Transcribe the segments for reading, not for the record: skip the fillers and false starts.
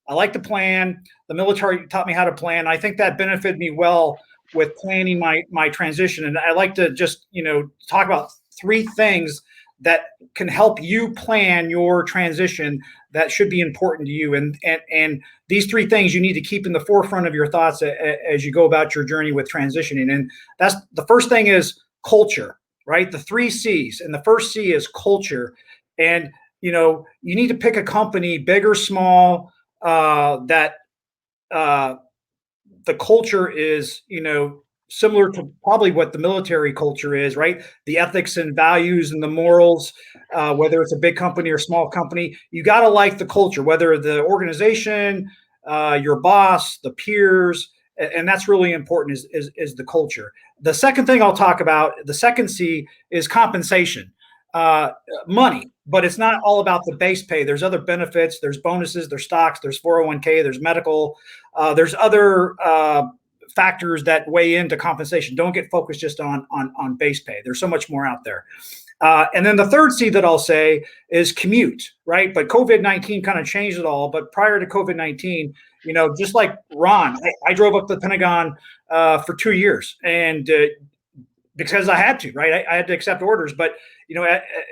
I like to plan. The military taught me how to plan. I think that benefited me well with planning my transition. And I like to just, talk about 3 things that can help you plan your transition that should be important to you. And these 3 things you need to keep in the forefront of your thoughts as you go about your journey with transitioning. And that's the first thing is culture, right? The 3 C's. And the first C is culture. And, you need to pick a company, big or small, that the culture is, similar to probably what the military culture is, right? The ethics and values and the morals, whether it's a big company or small company, you got to like the culture, whether the organization, your boss, the peers, and that's really important is the culture. The second thing I'll talk about, the second C, is compensation. Money, but it's not all about the base pay. There's other benefits, there's bonuses, there's stocks, there's 401k, there's medical, there's other factors that weigh into compensation. Don't get focused just on base pay. There's so much more out there. And then the third C that I'll say is commute, right? But COVID-19 kind of changed it all. But prior to COVID-19, just like Ron, I drove up to the Pentagon for 2 years, and because I had to, right? I had to accept orders. But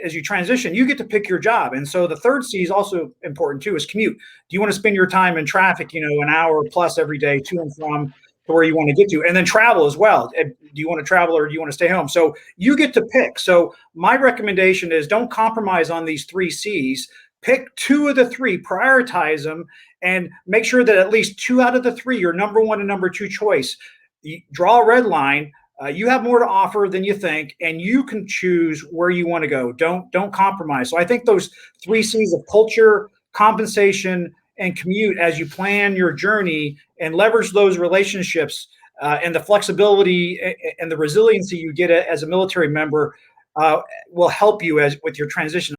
as you transition, you get to pick your job. And so the third C is also important too, is commute. Do you want to spend your time in traffic, an hour plus every day to and from to where you want to get to? And then travel as well. Do you want to travel or do you want to stay home? So you get to pick. So my recommendation is don't compromise on these 3 C's. Pick 2 of the 3, prioritize them, and make sure that at least 2 out of the 3, your number 1 and number 2 choice. You draw a red line. You have more to offer than you think, and you can choose where you want to go. Don't compromise. So I think those 3 C's of culture, compensation, and commute, as you plan your journey and leverage those relationships and the flexibility and the resiliency you get as a military member, will help you with your transition.